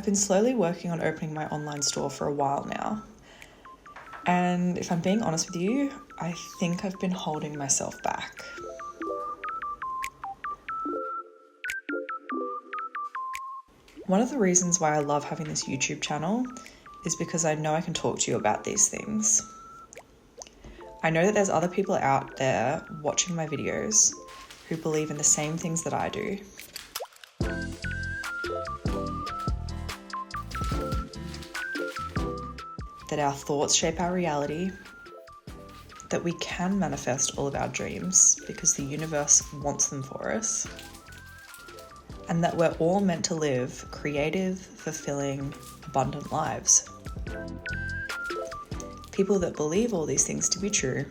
been slowly working on opening my online store for a while now. And if I'm being honest with you, I think I've been holding myself back. One of the reasons why I love having this YouTube channel is because I know I can talk to you about these things. I know that there's other people out there watching my videos who believe in the same things that I do. That our thoughts shape our reality, that we can manifest all of our dreams because the universe wants them for us, and that we're all meant to live creative, fulfilling, abundant lives. People that believe all these things to be true,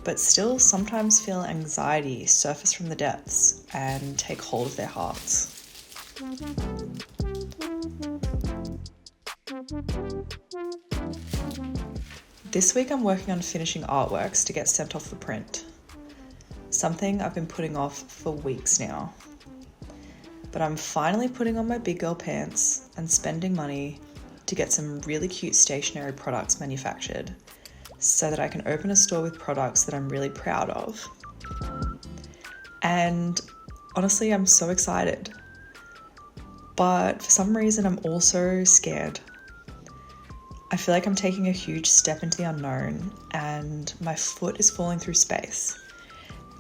but still sometimes feel anxiety surface from the depths and take hold of their hearts. This week I'm working on finishing artworks to get sent off for print, something I've been putting off for weeks now. But I'm finally putting on my big girl pants and spending money to get some really cute stationery products manufactured so that I can open a store with products that I'm really proud of. And honestly, I'm so excited. But for some reason, I'm also scared. I feel like I'm taking a huge step into the unknown and my foot is falling through space.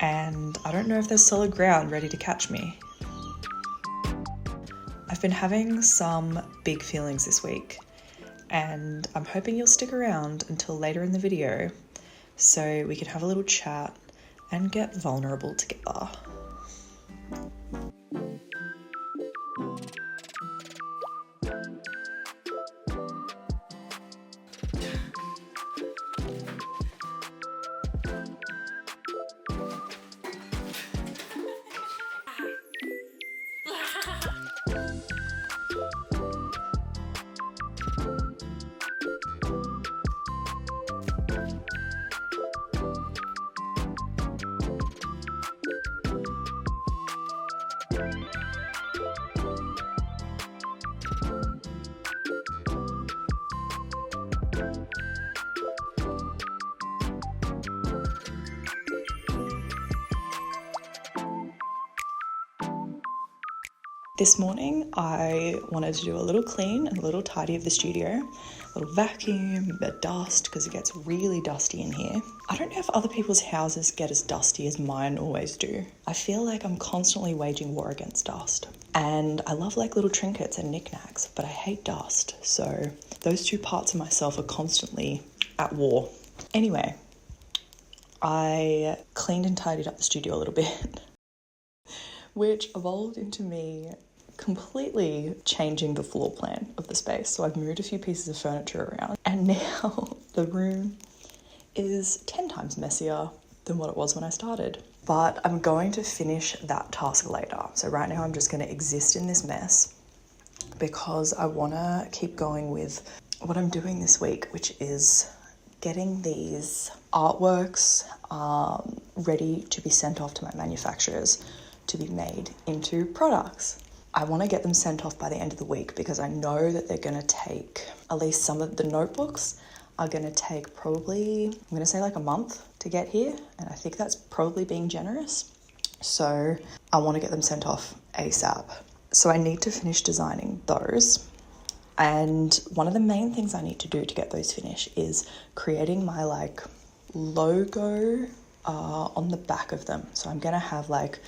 And I don't know if there's solid ground ready to catch me. I've been having some big feelings this week and I'm hoping you'll stick around until later in the video so we can have a little chat and get vulnerable together. This morning, I wanted to do a little clean and a little tidy of the studio, a little vacuum, a bit of dust, because it gets really dusty in here. I don't know if other people's houses get as dusty as mine always do. I feel like I'm constantly waging war against dust. And I love like little trinkets and knickknacks, but I hate dust. So those two parts of myself are constantly at war. Anyway, I cleaned and tidied up the studio a little bit, which evolved into me completely changing the floor plan of the space. So I've moved a few pieces of furniture around and now the room is 10 times messier than what it was when I started. But I'm going to finish that task later. So right now I'm just going to exist in this mess because I want to keep going with what I'm doing this week, which is getting these artworks ready to be sent off to my manufacturers to be made into products. I want to get them sent off by the end of the week because I know that they're going to take, at least some of the notebooks are going to take probably, I'm going to say like a month to get here. And I think that's probably being generous. So I want to get them sent off ASAP. So I need to finish designing those. And one of the main things I need to do to get those finished is creating my like logo on the back of them. So I'm going to have like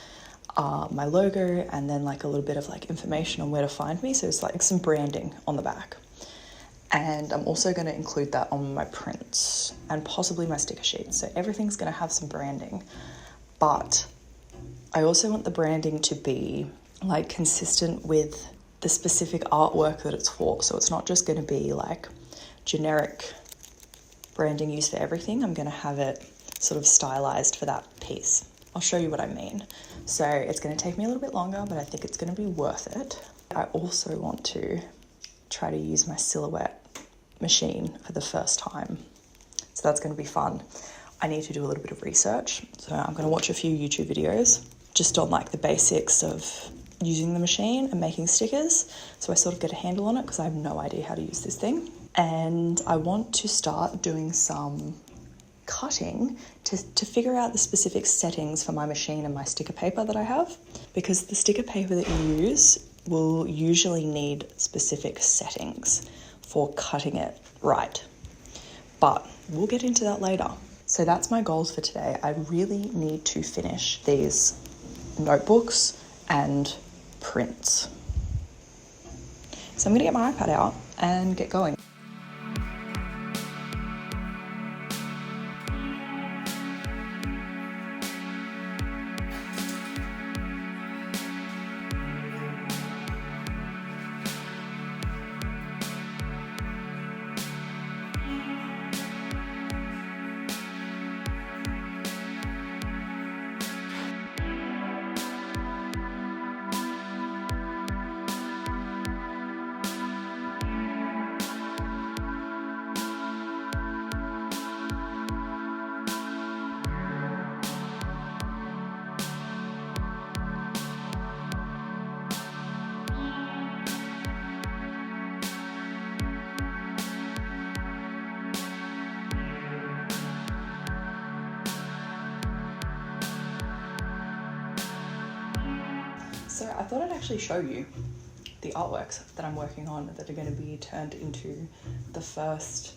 my logo and then like a little bit of like information on where to find me. So it's like some branding on the back. And I'm also going to include that on my prints and possibly my sticker sheets. So everything's going to have some branding, but I also want the branding to be like consistent with the specific artwork that it's for. So it's not just going to be like generic branding used for everything. I'm going to have it sort of stylized for that piece. I'll show you what I mean. So it's going to take me a little bit longer, but I think it's going to be worth it. I also want to try to use my silhouette machine for the first time. So that's going to be fun. I need to do a little bit of research. So I'm going to watch a few YouTube videos just on like the basics of using the machine and making stickers, so I sort of get a handle on it because I have no idea how to use this thing. And I want to start doing some cutting to figure out the specific settings for my machine and my sticker paper that I have, because the sticker paper that you use will usually need specific settings for cutting it right. But we'll get into that later. So that's my goals for today. I really need to finish these notebooks and prints. So I'm gonna get my iPad out and get going. So I thought I'd actually show you the artworks that I'm working on that are going to be turned into the first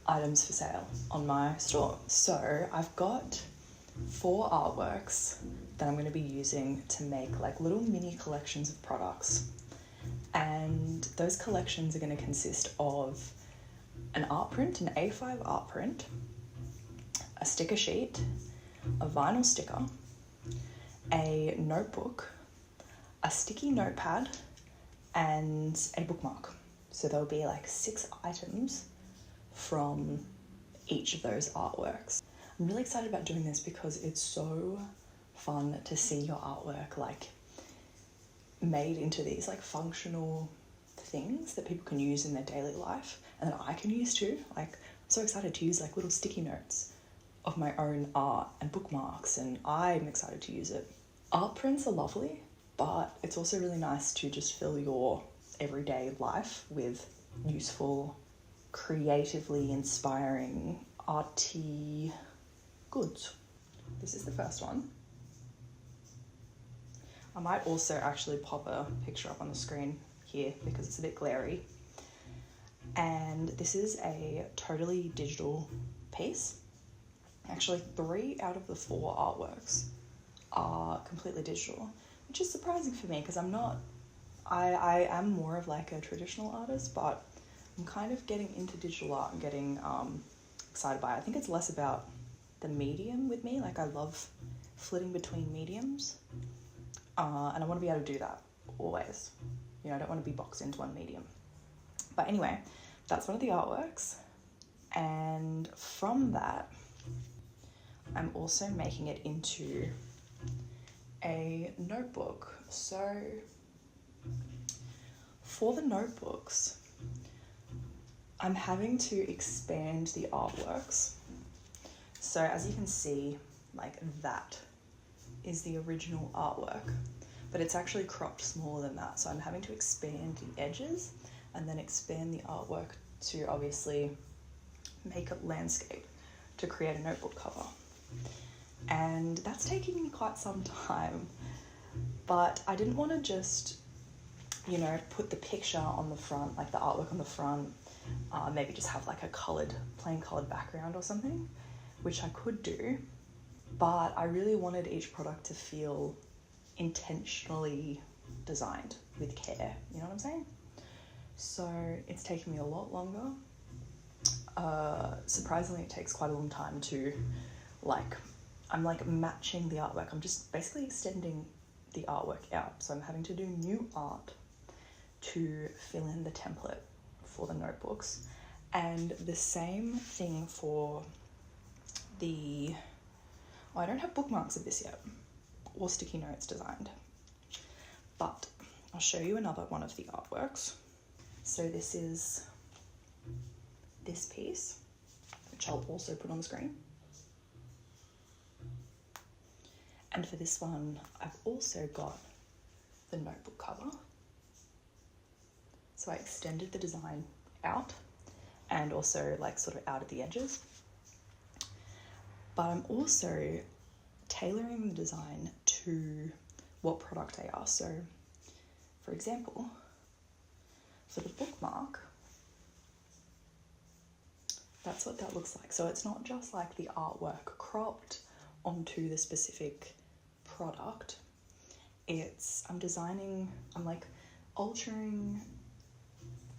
items for sale on my store. So I've got 4 artworks that I'm going to be using to make like little mini collections of products. And those collections are going to consist of an art print, an A5 art print, a sticker sheet, a vinyl sticker, a notebook, a sticky notepad, and a bookmark. So there'll be like 6 items from each of those artworks. I'm really excited about doing this because it's so fun to see your artwork like made into these like functional things that people can use in their daily life and that I can use too. Like, I'm so excited to use like little sticky notes of my own art and bookmarks, and I'm excited to use it. Art prints are lovely, but it's also really nice to just fill your everyday life with useful, creatively inspiring, arty goods. This is the first one. I might also actually pop a picture up on the screen here because it's a bit glary. And this is a totally digital piece. Actually, 3 out of the 4 artworks are completely digital, which is surprising for me because I am more of like a traditional artist, but I'm kind of getting into digital art and getting excited by it. I think it's less about the medium with me. Like, I love flitting between mediums, and I want to be able to do that always. You know, I don't want to be boxed into one medium. But anyway, that's one of the artworks. And from that, I'm also making it into a notebook. So for the notebooks, I'm having to expand the artworks. So as you can see, like that is the original artwork, but it's actually cropped smaller than that. So I'm having to expand the edges and then expand the artwork to obviously make a landscape to create a notebook cover. And that's taking me quite some time, but I didn't want to just, you know, put the picture on the front, like the artwork on the front, maybe just have like a plain colored background or something, which I could do, but I really wanted each product to feel intentionally designed with care, you know what I'm saying? So it's taken me a lot longer. Surprisingly, it takes quite a long time to I'm matching the artwork. I'm just basically extending the artwork out. So I'm having to do new art to fill in the template for the notebooks. And the same thing for I don't have bookmarks of this yet, or sticky notes designed, but I'll show you another one of the artworks. So this is this piece, which I'll also put on the screen. And for this one, I've also got the notebook cover. So I extended the design out and also like sort of out at the edges. But I'm also tailoring the design to what product they are. So for example, for the bookmark, that's what that looks like. So it's not just like the artwork cropped onto the specific product. I'm like altering,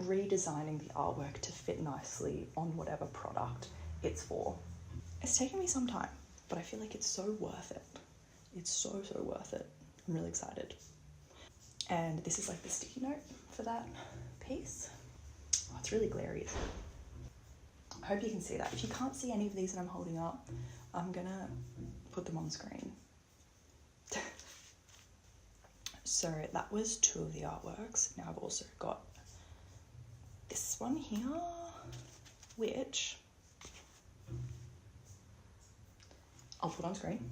redesigning the artwork to fit nicely on whatever product it's for. It's taken me some time, but I feel like it's so worth it. It's so worth it. I'm really excited. And this is like the sticky note for that piece. Oh, it's really glary, isn't it? I hope you can see that. If you can't see any of these that I'm holding up, I'm gonna put them on screen. So that was 2 of the artworks. Now I've also got this one here, which I'll put on screen.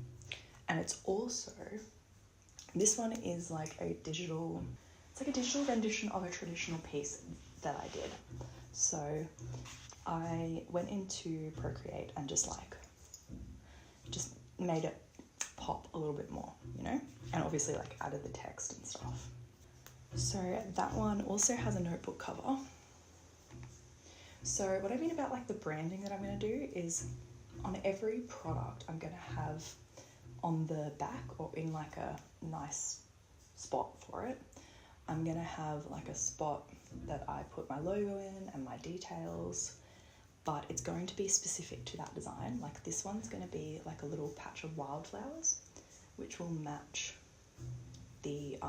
And it's also, this one is like a digital, it's like a digital rendition of a traditional piece that I did. So I went into Procreate and just made it pop a little bit more, you know, and obviously like added the text and stuff. So that one also has a notebook cover. So what I mean about like the branding that I'm going to do is on every product I'm going to have on the back or in like a nice spot for it, I'm going to have like a spot that I put my logo in and my details, but it's going to be specific to that design. Like this one's going to be like a little patch of wildflowers, which will match the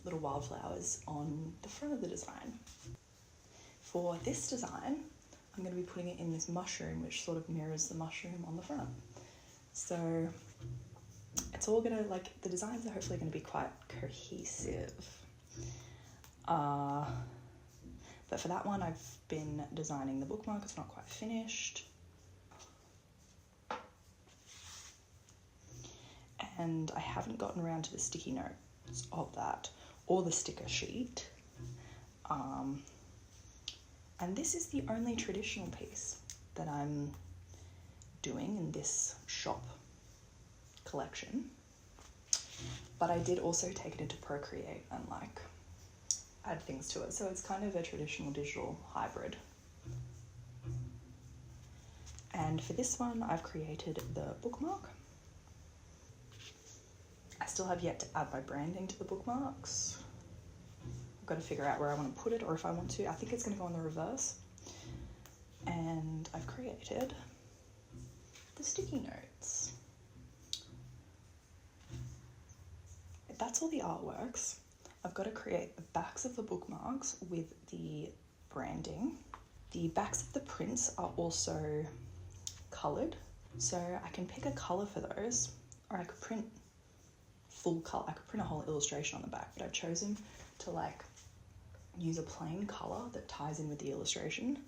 little wildflowers on the front of the design. For this design, I'm going to be putting it in this mushroom, which sort of mirrors the mushroom on the front. So it's all gonna, like, the designs are hopefully going to be quite cohesive. But for that one, I've been designing the bookmark. It's not quite finished. And I haven't gotten around to the sticky notes of that or the sticker sheet. And this is the only traditional piece that I'm doing in this shop collection. But I did also take it into Procreate and like add things to it. So it's kind of a traditional digital hybrid. And for this one, I've created the bookmark. I still have yet to add my branding to the bookmarks. I've got to figure out where I want to put it or if I want to. I think it's going to go on the reverse. And I've created the sticky notes. That's all the artworks. I've got to create the backs of the bookmarks with the branding. The backs of the prints are also coloured, so I can pick a colour for those, or I could print full colour. I could print a whole illustration on the back, but I've chosen to like use a plain colour that ties in with the illustration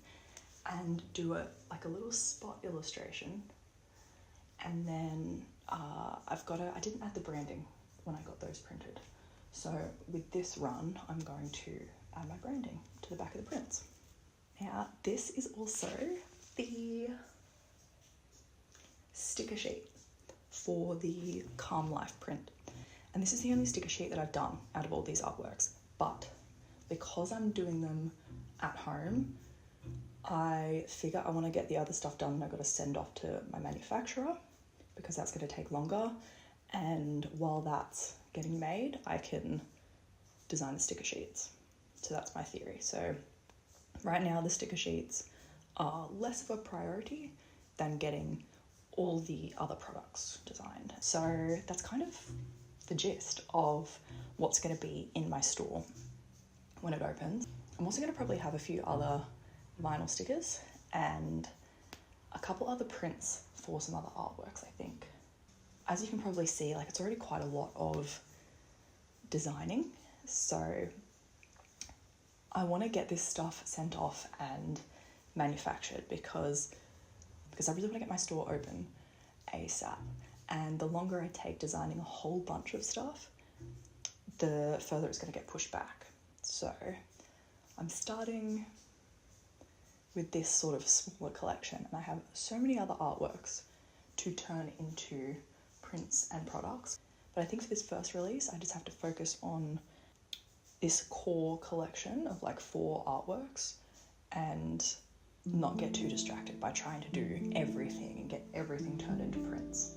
and do it like a little spot illustration. And then I didn't add the branding when I got those printed. So with this run, I'm going to add my branding to the back of the prints. Now, this is also the sticker sheet for the Calm Life print. And this is the only sticker sheet that I've done out of all these artworks. But because I'm doing them at home, I figure I want to get the other stuff done and I've got to send off to my manufacturer because that's going to take longer. And while that's getting made, I can design the sticker sheets. So that's my theory. So right now the sticker sheets are less of a priority than getting all the other products designed. So that's kind of the gist of what's going to be in my store when it opens. I'm also going to probably have a few other vinyl stickers and a couple other prints for some other artworks, I think. As you can probably see, like it's already quite a lot of designing. So I want to get this stuff sent off and manufactured because I really want to get my store open ASAP. And the longer I take designing a whole bunch of stuff, the further it's going to get pushed back. So I'm starting with this sort of smaller collection, and I have so many other artworks to turn into prints and products. But I think for this first release, I just have to focus on this core collection of like 4 artworks and not get too distracted by trying to do everything and get everything turned into prints.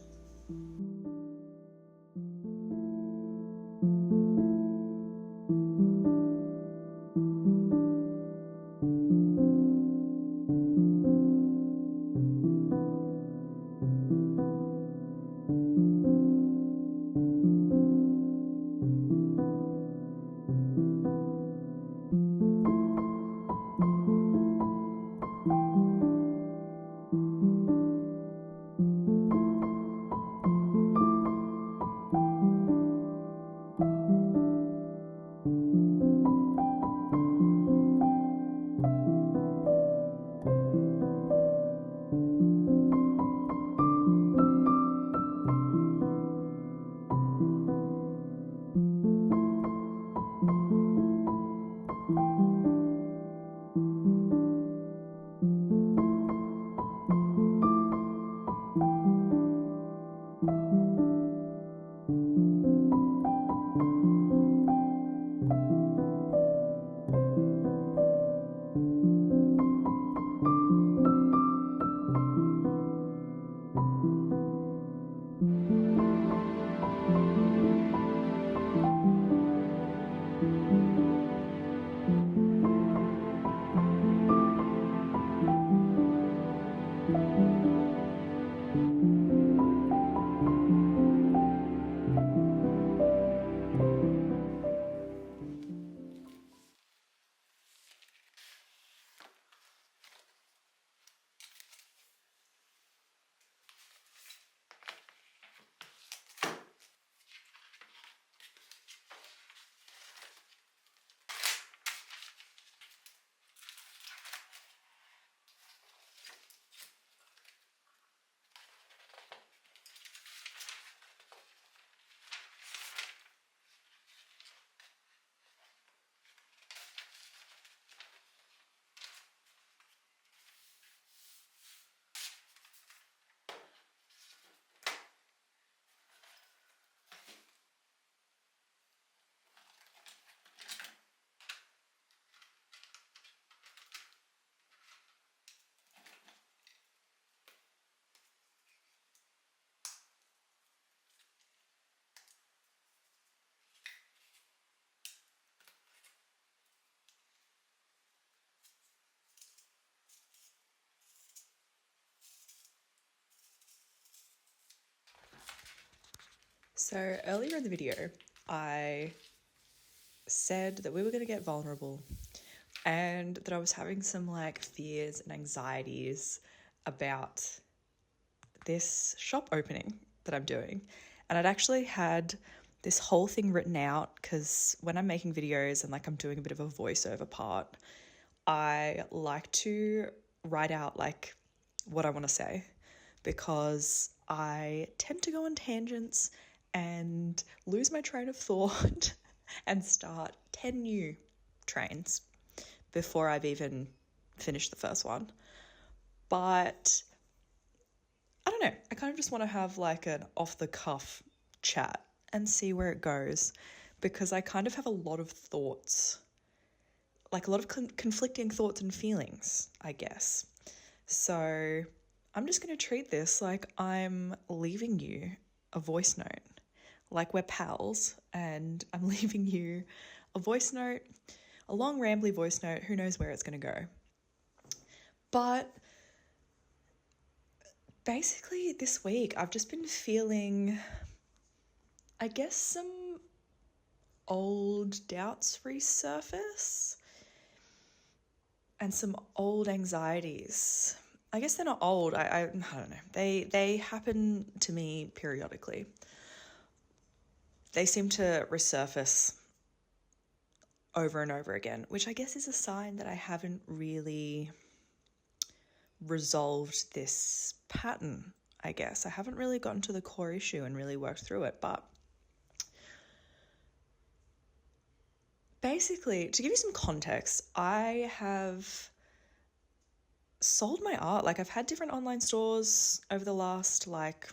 So earlier in the video, I said that we were going to get vulnerable and that I was having some like fears and anxieties about this shop opening that I'm doing. And I'd actually had this whole thing written out because when I'm making videos and like I'm doing a bit of a voiceover part, I like to write out like what I want to say because I tend to go on tangents and lose my train of thought and start 10 new trains before I've even finished the first one. But I don't know, I kind of just want to have like an off-the-cuff chat and see where it goes because I kind of have a lot of thoughts, like a lot of conflicting thoughts and feelings, I guess. So I'm just going to treat this like I'm leaving you a voice note, like we're pals, and I'm leaving you a voice note, a long rambly voice note, who knows where it's going to go. But basically this week I've just been feeling, I guess, some old doubts resurface and some old anxieties. I guess they're not old. I don't know. They happen to me periodically. They seem to resurface over and over again, which I guess is a sign that I haven't really resolved this pattern, I guess. I haven't really gotten to the core issue and really worked through it, but basically, to give you some context, I have sold my art. Like, I've had different online stores over the last, like,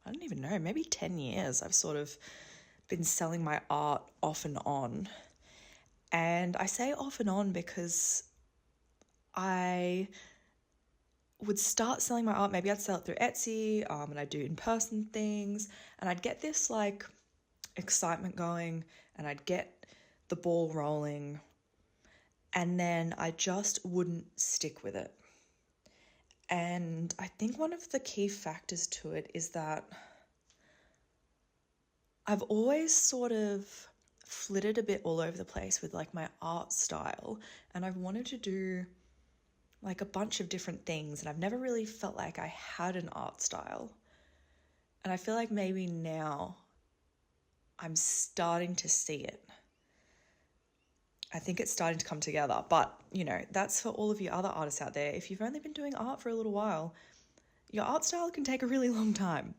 I don't even know, maybe 10 years. I've sort of been selling my art off and on. And I say off and on because I would start selling my art. Maybe I'd sell it through Etsy, and I'd do in-person things, and I'd get this like excitement going, and I'd get the ball rolling, and then I just wouldn't stick with it. And I think one of the key factors to it is that I've always sort of flitted a bit all over the place with like my art style, and I've wanted to do like a bunch of different things, and I've never really felt like I had an art style. And I feel like maybe now I'm starting to see it. I think it's starting to come together. But, you know, that's for all of you other artists out there. If you've only been doing art for a little while, your art style can take a really long time.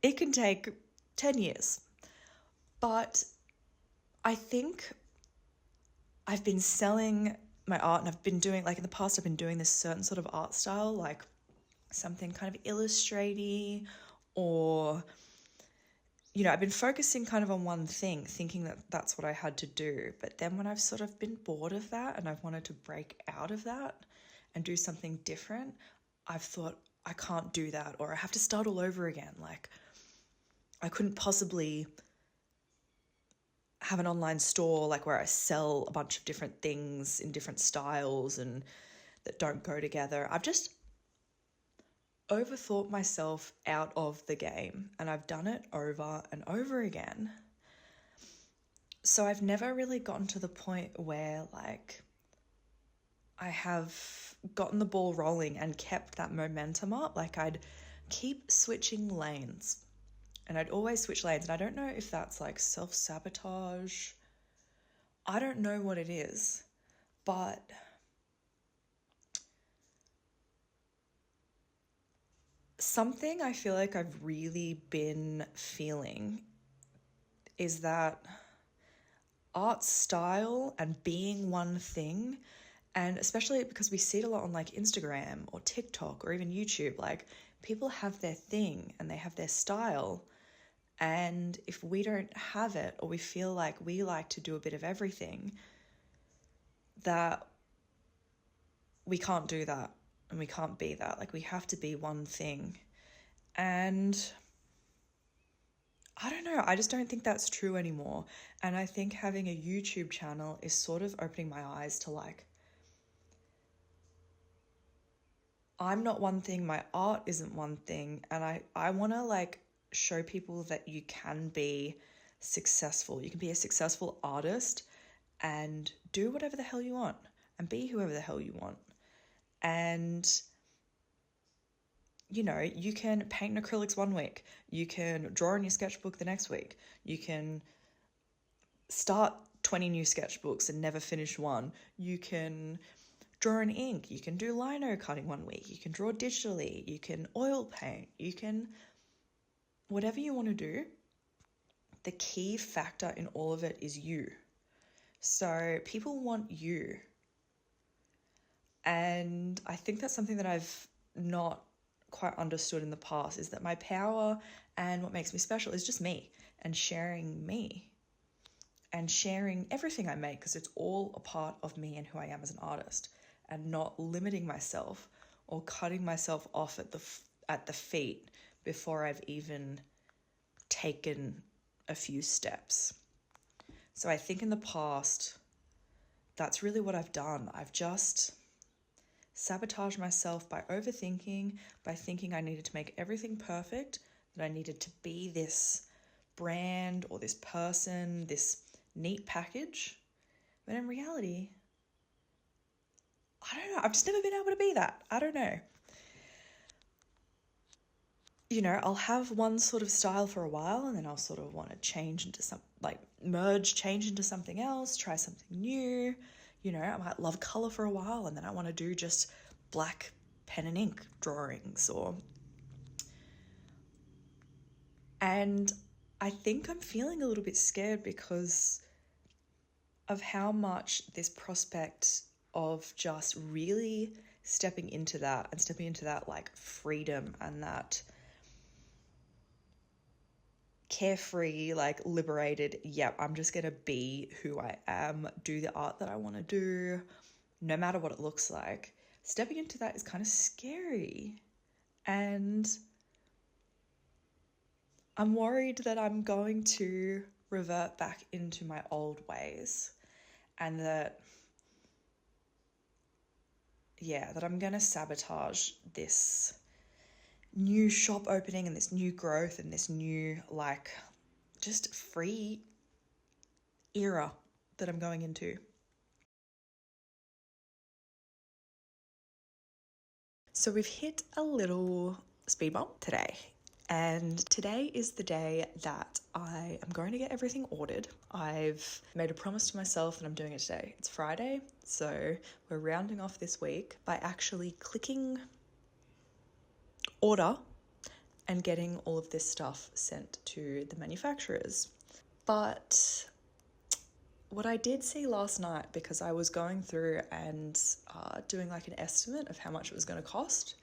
It can take 10 years. But I think I've been selling my art, and I've been doing, like in the past, I've been doing this certain sort of art style, like something kind of illustrate-y, or, you know, I've been focusing kind of on one thing, thinking that that's what I had to do. But then when I've sort of been bored of that and I've wanted to break out of that and do something different, I've thought I can't do that, or I have to start all over again. Like, I couldn't possibly have an online store like where I sell a bunch of different things in different styles and that don't go together. I've just overthought myself out of the game, and I've done it over and over again. So I've never really gotten to the point where like I have gotten the ball rolling and kept that momentum up. Like, I'd keep switching lanes. And I'd always switch lanes. And I don't know if that's like self-sabotage. I don't know what it is. But something I feel like I've really been feeling is that art style and being one thing, and especially because we see it a lot on like Instagram or TikTok or even YouTube, like people have their thing and they have their style. And if we don't have it, or we feel like we like to do a bit of everything, that we can't do that and we can't be that. Like, we have to be one thing. And I don't know, I just don't think that's true anymore. And I think having a YouTube channel is sort of opening my eyes to like, I'm not one thing, my art isn't one thing. And I want to like show people that you can be successful. You can be a successful artist and do whatever the hell you want and be whoever the hell you want. And, you know, you can paint in acrylics one week. You can draw in your sketchbook the next week. You can start 20 new sketchbooks and never finish one. You can draw in ink. You can do lino cutting one week. You can draw digitally. You can oil paint. You can whatever you want to do. The key factor in all of it is you. So people want you. And I think that's something that I've not quite understood in the past, is that my power and what makes me special is just me and sharing me and sharing everything I make, because it's all a part of me and who I am as an artist, and not limiting myself or cutting myself off at the feet before I've even taken a few steps. So I think in the past, that's really what I've done. I've just sabotaged myself by overthinking, by thinking I needed to make everything perfect, that I needed to be this brand or this person, this neat package. But in reality, I don't know. I've just never been able to be that. I don't know. You know, I'll have one sort of style for a while, and then I'll sort of want to change into change into something else, try something new. You know, I might love colour for a while, and then I want to do just black pen and ink drawings and I think I'm feeling a little bit scared because of how much this prospect of just really stepping into that like freedom and that carefree, like liberated, yep, I'm just going to be who I am, do the art that I want to do, no matter what it looks like. Stepping into that is kind of scary. And I'm worried that I'm going to revert back into my old ways and that I'm going to sabotage this new shop opening and this new growth and this new, like, just free era that I'm going into. So we've hit a little speed bump today. And today is the day that I am going to get everything ordered. I've made a promise to myself that I'm doing it today. It's Friday, so we're rounding off this week by actually clicking order and getting all of this stuff sent to the manufacturers. But what I did see last night, because I was going through and doing like an estimate of how much it was going to cost,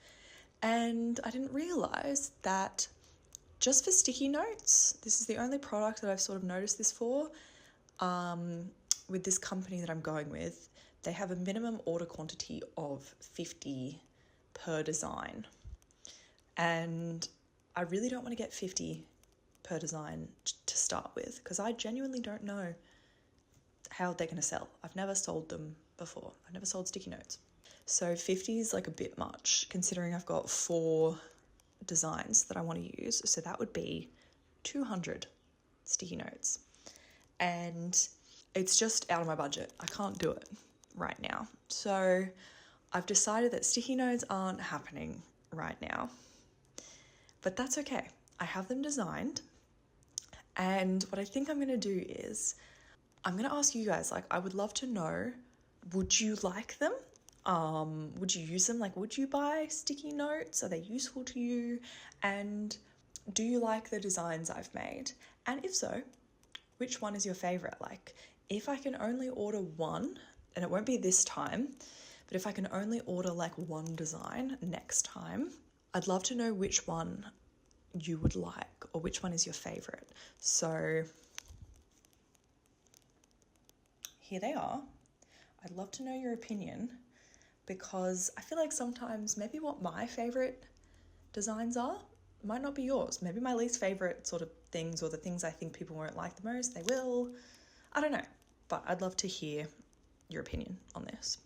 and I didn't realise that just for sticky notes, this is the only product that I've sort of noticed this for, with this company that I'm going with, they have a minimum order quantity of 50 per design. And I really don't want to get 50 per design to start with, because I genuinely don't know how they're going to sell. I've never sold them before. I've never sold sticky notes. So 50 is like a bit much, considering I've got 4 designs that I want to use. So that would be 200 sticky notes. And it's just out of my budget. I can't do it right now. So I've decided that sticky notes aren't happening right now. But that's okay. I have them designed. And what I think I'm going to do is I'm going to ask you guys, like, I would love to know, would you like them? Would you use them? Like, would you buy sticky notes? Are they useful to you? And do you like the designs I've made? And if so, which one is your favorite? Like, if I can only order one, and it won't be this time, but if I can only order like one design next time, I'd love to know which one you would like or which one is your favorite. So here they are. I'd love to know your opinion, because I feel like sometimes maybe what my favorite designs are might not be yours. Maybe my least favorite sort of things, or the things I think people won't like the most, they will. I don't know, but I'd love to hear your opinion on this.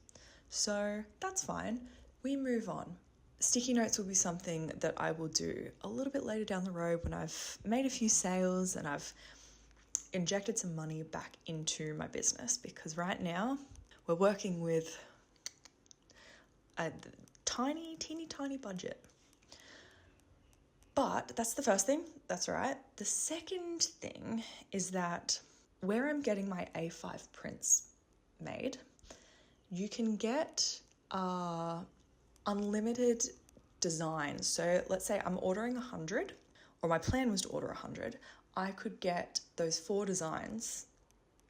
So that's fine. We move on. Sticky notes will be something that I will do a little bit later down the road when I've made a few sales and I've injected some money back into my business, because right now we're working with a teeny tiny budget. But that's the first thing. That's right. The second thing is that where I'm getting my A5 prints made, you can get unlimited designs. So let's say I'm ordering 100, or my plan was to order 100. I could get those 4 designs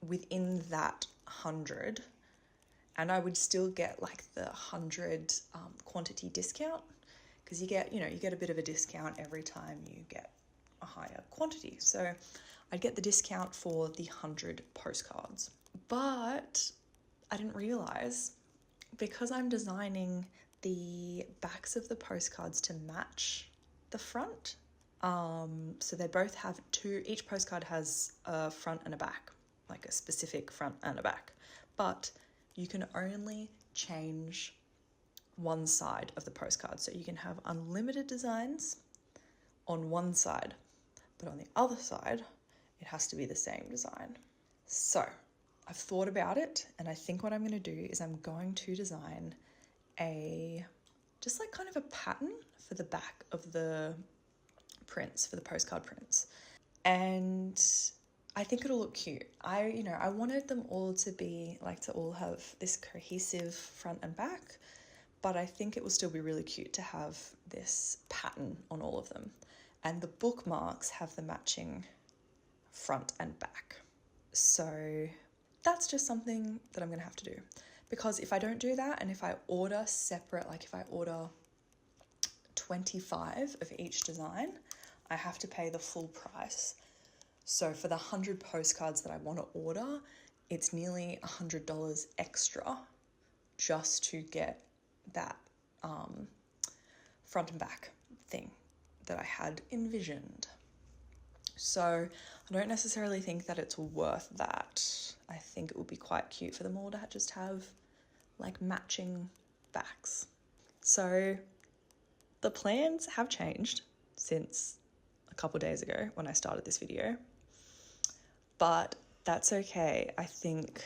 within that 100, and I would still get like the 100 quantity discount, because you get a bit of a discount every time you get a higher quantity. So I'd get the discount for the 100 postcards. But I didn't realize, because I'm designing the backs of the postcards to match the front, so they both have each postcard has a front and a back, like a specific front and a back, but you can only change one side of the postcard. So you can have unlimited designs on one side, but on the other side, it has to be the same design. So I've thought about it, and I think what I'm going to do is I'm going to design just like kind of a pattern for the back of the prints, for the postcard prints. And I think it'll look cute. I wanted them all to be like, to all have this cohesive front and back, but I think it will still be really cute to have this pattern on all of them. And the bookmarks have the matching front and back. So that's just something that I'm going to have to do. Because if I don't do that, and if I order separate, like if I order 25 of each design, I have to pay the full price. So for the 100 postcards that I want to order, it's nearly $100 extra just to get that front and back thing that I had envisioned. So I don't necessarily think that it's worth that. I think it would be quite cute for them all to just have like matching backs. So the plans have changed since a couple of days ago when I started this video, but that's okay. I think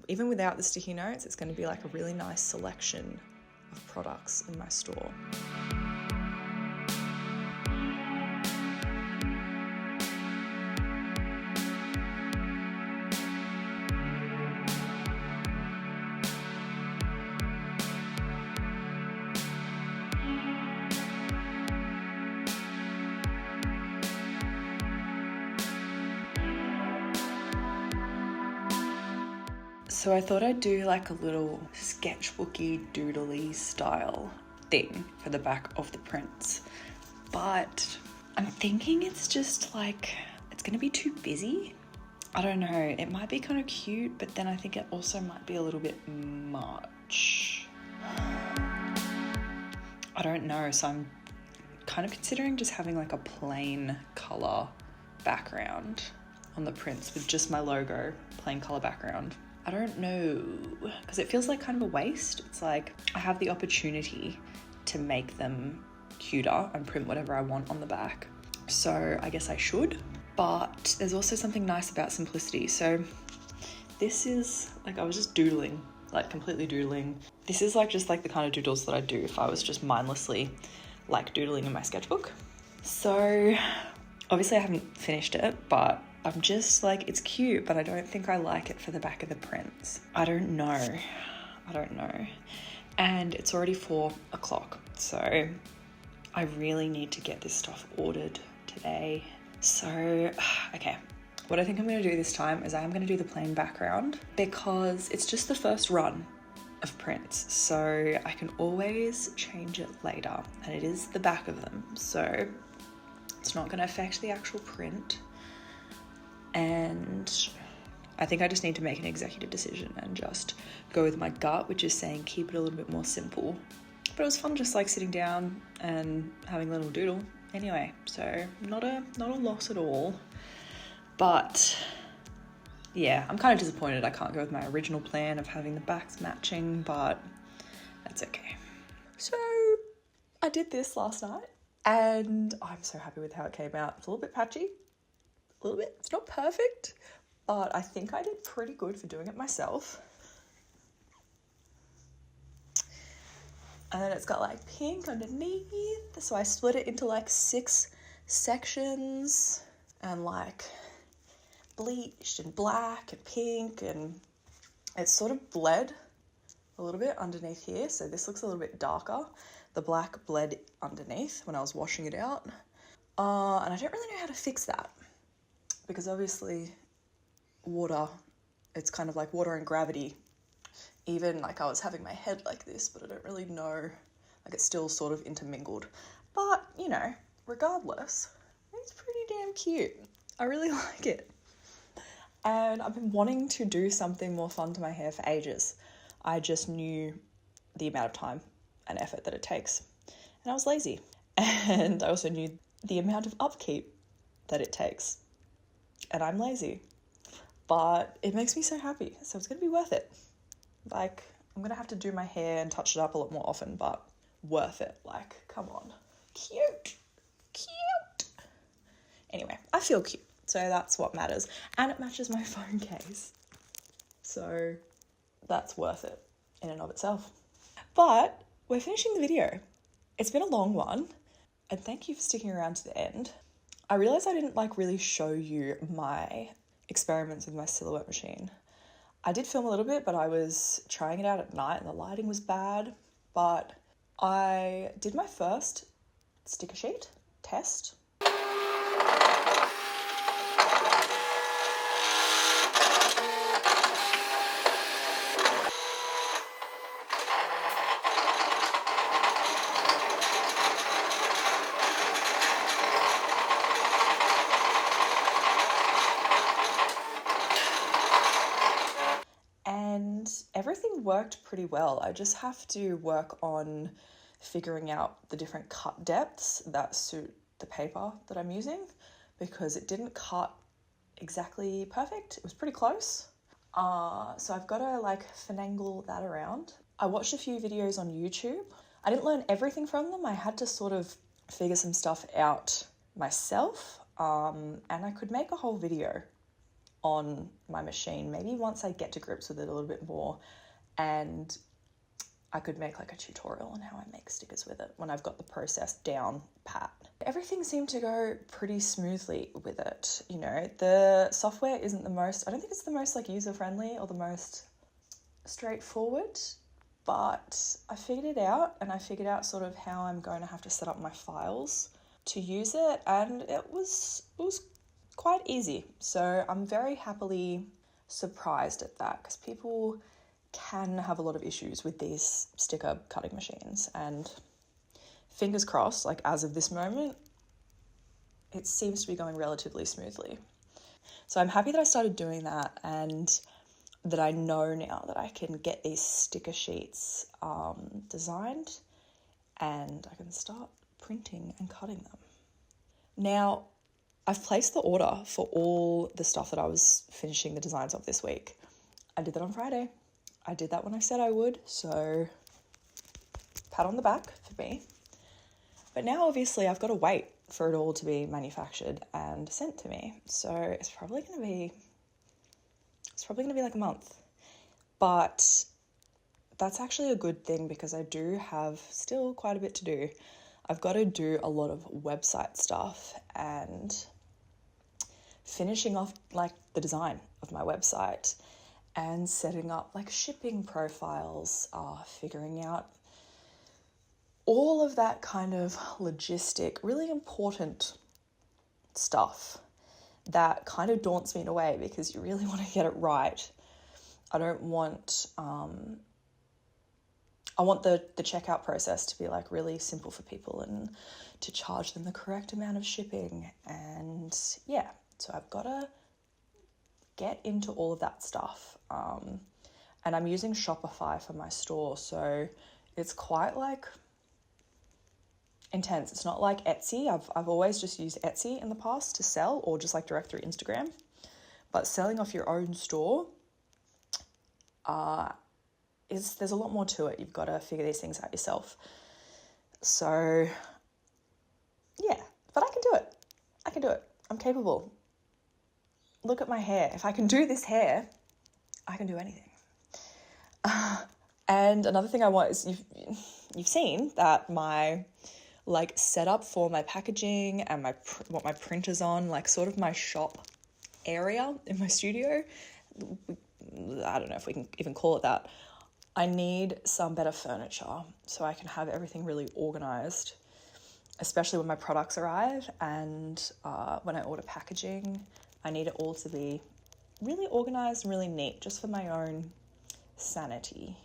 even without the sticky notes, it's going to be like a really nice selection of products in my store. So I thought I'd do like a little sketchbooky, doodly style thing for the back of the prints. But I'm thinking it's just like, it's going to be too busy. I don't know, it might be kind of cute, but then I think it also might be a little bit much. I don't know, so I'm kind of considering just having like a plain color background on the prints with just my logo, plain color background. I don't know, because it feels like kind of a waste. It's like I have the opportunity to make them cuter and print whatever I want on the back. So I guess I should, but there's also something nice about simplicity. So this is like, I was just doodling, like completely doodling. This is like just like the kind of doodles that I do if I was just mindlessly like doodling in my sketchbook. So obviously I haven't finished it, but I'm just like, it's cute, but I don't think I like it for the back of the prints. I don't know. And it's already 4 o'clock, so I really need to get this stuff ordered today. So, okay, what I think I'm gonna do this time is I'm gonna do the plain background because it's just the first run of prints, so I can always change it later, and it is the back of them, so it's not gonna affect the actual print. And I think I just need to make an executive decision and just go with my gut, which is saying keep it a little bit more simple. But it was fun just like sitting down and having a little doodle anyway, so not a loss at all. But yeah, I'm kind of disappointed I can't go with my original plan of having the backs matching, but that's okay. So I did this last night and I'm so happy with how it came out. It's a little bit patchy. A little bit. It's not perfect, but I think I did pretty good for doing it myself. And then it's got like pink underneath, so I split it into like 6 sections and like bleached and black and pink, and it's sort of bled a little bit underneath here, so this looks a little bit darker. The black bled underneath when I was washing it out, and I don't really know how to fix that, because obviously water, it's kind of like water and gravity. Even like I was having my head like this, but I don't really know, like it's still sort of intermingled. But, you know, regardless, it's pretty damn cute. I really like it. And I've been wanting to do something more fun to my hair for ages. I just knew the amount of time and effort that it takes. And I was lazy. And I also knew the amount of upkeep that it takes. And I'm lazy, but it makes me so happy, so it's gonna be worth it. Like, I'm gonna have to do my hair and touch it up a lot more often, but worth it. Like, come on. Cute. Anyway, I feel cute, so that's what matters. And it matches my phone case, so that's worth it in and of itself. But we're finishing the video. It's been a long one, and thank you for sticking around to the end. I realised I didn't like really show you my experiments with my silhouette machine. I did film a little bit, but I was trying it out at night and the lighting was bad. But I did my first sticker sheet test. everything worked pretty well. I just have to work on figuring out the different cut depths that suit the paper that I'm using, because it didn't cut exactly perfect. It was pretty close. So I've got to like finagle that around. I watched a few videos on YouTube. I didn't learn everything from them. I had to sort of figure some stuff out myself, and I could make a whole video on my machine, maybe once I get to grips with it a little bit more, and I could make like a tutorial on how I make stickers with it when I've got the process down pat. Everything seemed to go pretty smoothly with it. You know, the software isn't the most, I don't think it's the most like user-friendly or the most straightforward, but I figured it out, and I figured out sort of how I'm going to have to set up my files to use it, and it was quite easy. So I'm very happily surprised at that, because people can have a lot of issues with these sticker cutting machines, and fingers crossed, like as of this moment, it seems to be going relatively smoothly. So I'm happy that I started doing that, and that I know now that I can get these sticker sheets designed, and I can start printing and cutting them. Now, I've placed the order for all the stuff that I was finishing the designs of this week. I did that on Friday. I did that when I said I would, so pat on the back for me. But now obviously I've got to wait for it all to be manufactured and sent to me. So it's probably going to be like a month. But that's actually a good thing, because I do have still quite a bit to do. I've got to do a lot of website stuff and finishing off like the design of my website and setting up like shipping profiles, figuring out all of that kind of logistic, really important stuff that kind of daunts me in a way, because you really want to get it right. I want the checkout process to be like really simple for people, and to charge them the correct amount of shipping. And yeah, so I've got to get into all of that stuff. And I'm using Shopify for my store, so it's quite like intense. It's not like Etsy. I've always just used Etsy in the past to sell, or just like direct through Instagram. But selling off your own store, there's a lot more to it. You've got to figure these things out yourself. So yeah, but I can do it. I'm capable. Look at my hair. If I can do this hair, I can do anything. And another thing I want is, you've seen that my like setup for my packaging and what my printer's on, like sort of my shop area in my studio. I don't know if we can even call it that. I need some better furniture so I can have everything really organized, especially when my products arrive, and when I order packaging. I need it all to be really organized and really neat, just for my own sanity.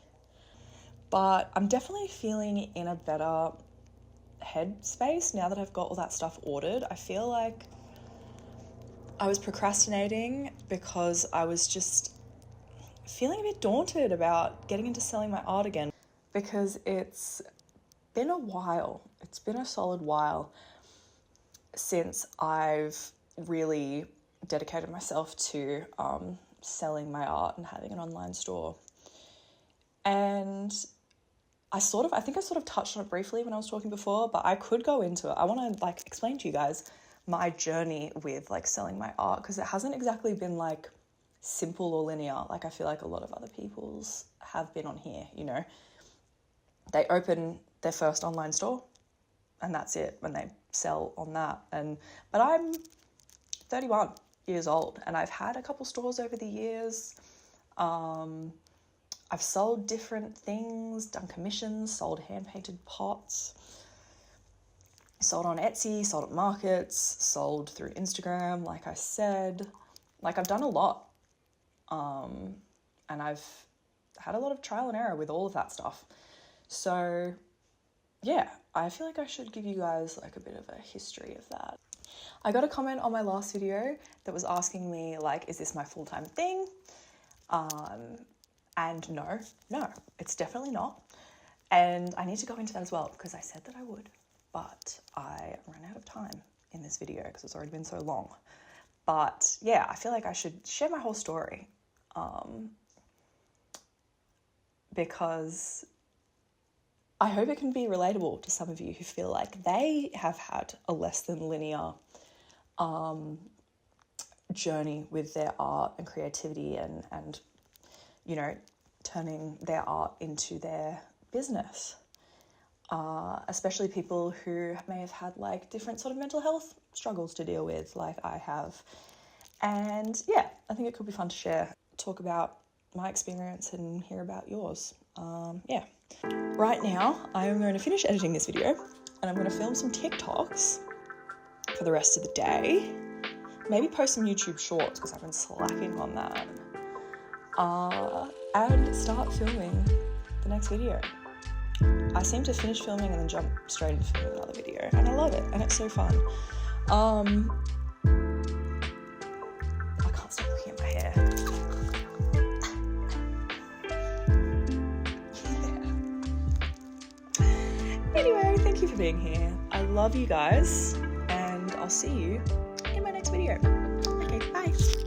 But I'm definitely feeling in a better headspace now that I've got all that stuff ordered. I feel like I was procrastinating because I was just feeling a bit daunted about getting into selling my art again, because it's been a while. It's been a solid while since I've really dedicated myself to selling my art and having an online store. And I think I sort of touched on it briefly when I was talking before, but I could go into it. I want to like explain to you guys my journey with like selling my art, because it hasn't exactly been like simple or linear, like I feel like a lot of other people's have been on here. You know, they open their first online store and that's it, when they sell on that. But I'm 31 years old, and I've had a couple stores over the years. I've sold different things, done commissions, sold hand-painted pots, sold on Etsy, sold at markets, sold through Instagram, like I said. Like, I've done a lot. And I've had a lot of trial and error with all of that stuff. So yeah, I feel like I should give you guys like a bit of a history of that. I got a comment on my last video that was asking me like, is this my full-time thing? And no, it's definitely not. And I need to go into that as well because I said that I would, but I ran out of time in this video because it's already been so long. But yeah, I feel like I should share my whole story because I hope it can be relatable to some of you who feel like they have had a less than linear journey with their art and creativity and you know, turning their art into their business. Especially people who may have had like different sort of mental health struggles to deal with, like I have. And yeah, I think it could be fun to share, talk about my experience and hear about yours. Yeah. Right now, I am going to finish editing this video and I'm going to film some TikToks for the rest of the day. Maybe post some YouTube shorts because I've been slacking on that. And start filming the next video. I seem to finish filming and then jump straight into filming another video, and I love it, and it's so fun. I can't stop looking at my hair. Yeah. Anyway, thank you for being here. I love you guys, and I'll see you in my next video. Okay, bye.